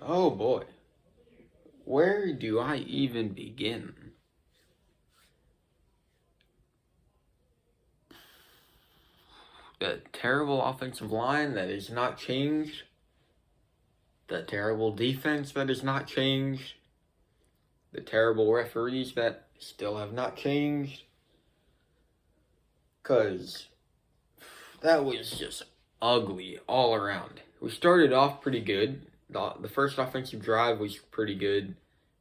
Oh boy. Where do I even begin? The terrible offensive line that is not changed. The terrible defense that is not changed. The terrible referees that still have not changed. Because that was just ugly all around. We started off pretty good. The first offensive drive was pretty good.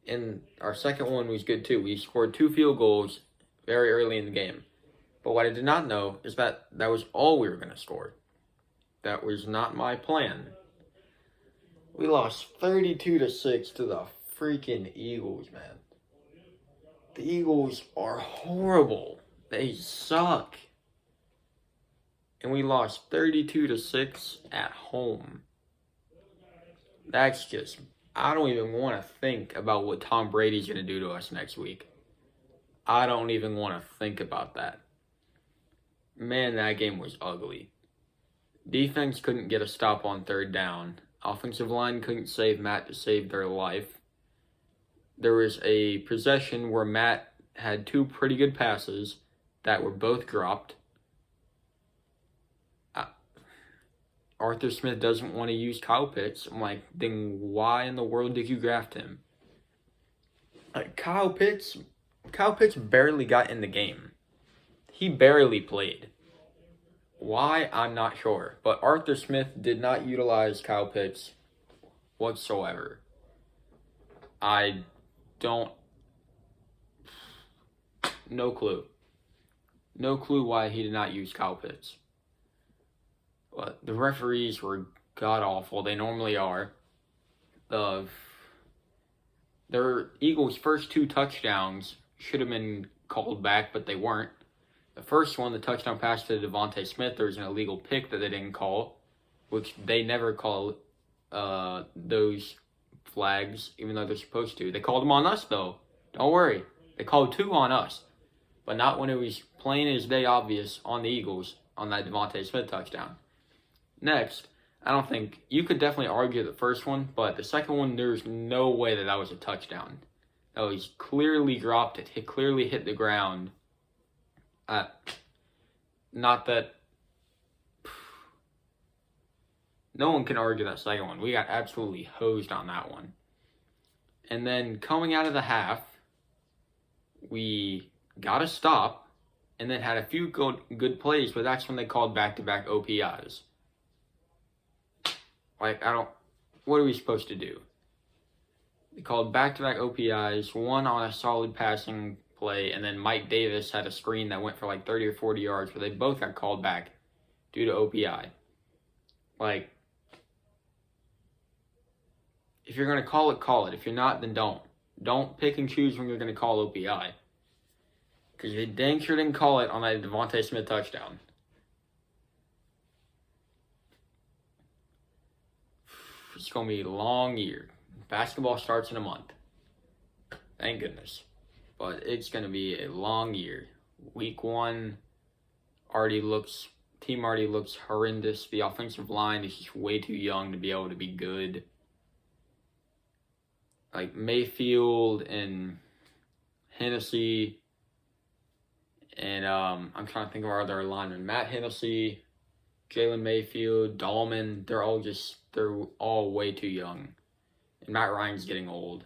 And our second one was good too. We scored 2 field goals very early in the game. But what I did not know is that that was all we were going to score. That was not my plan. We lost 32-6 to the freaking Eagles, man. The Eagles are horrible. They suck. And we lost 32-6 at home. That's just, I don't even want to think about what Tom Brady's going to do to us next week. I don't even want to think about that. Man, that game was ugly. Defense couldn't get a stop on third down. Offensive line couldn't save Matt to save their life. There was a possession where Matt had 2 pretty good passes that were both dropped. Arthur Smith doesn't want to use Kyle Pitts. I'm like, then why in the world did you draft him? Kyle Pitts barely got in the game. He barely played. Why? I'm not sure. But Arthur Smith did not utilize Kyle Pitts whatsoever. No clue. No clue why he did not use Kyle Pitts. But the referees were god-awful. They normally are. Their Eagles' first 2 touchdowns should have been called back, but they weren't. The first one, the touchdown pass to Devontae Smith, there was an illegal pick that they didn't call, which they never call those flags, even though they're supposed to. They called them on us, though. Don't worry. They called 2 on us, but not when it was plain as day obvious on the Eagles on that Devontae Smith touchdown. Next, I don't think, you could definitely argue the first one, but the second one, there's no way that that was a touchdown. That was clearly dropped. It clearly hit the ground. Not that, no one can argue that second one. We got absolutely hosed on that one. And then coming out of the half, we got a stop and then had a few good plays, but that's when they called back-to-back OPIs. Like, what are we supposed to do? They called back-to-back OPIs, one on a solid passing play, and then Mike Davis had a screen that went for like 30 or 40 yards where they both got called back due to OPI. Like, if you're going to call it, call it. If you're not, then don't. Don't pick and choose when you're going to call OPI. Because you dang sure didn't call it on that Devontae Smith touchdown. It's going to be a long year. Basketball starts in a month. Thank goodness. But it's going to be a long year. Week 1 team already looks horrendous. The offensive line is just way too young to be able to be good. Like Mayfield and Hennessy and I'm trying to think of our other linemen. Matt Hennessy, Jalen Mayfield, Dahlman, they're all way too young. And Matt Ryan's getting old.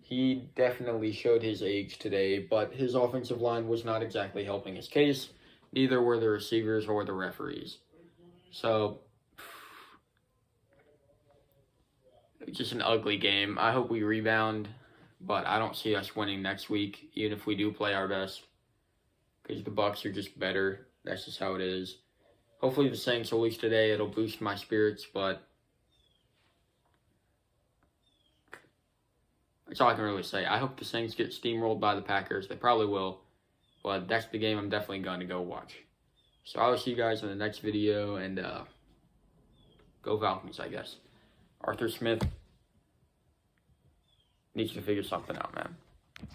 He definitely showed his age today, but his offensive line was not exactly helping his case. Neither were the receivers or the referees. So, it's just an ugly game. I hope we rebound, but I don't see us winning next week, even if we do play our best. Because the Bucs are just better. That's just how it is. Hopefully the Saints will lose today. It'll boost my spirits, but that's all I can really say. I hope the Saints get steamrolled by the Packers. They probably will. But that's the game I'm definitely going to go watch. So I will see you guys in the next video. And go Falcons, I guess. Arthur Smith needs to figure something out, man.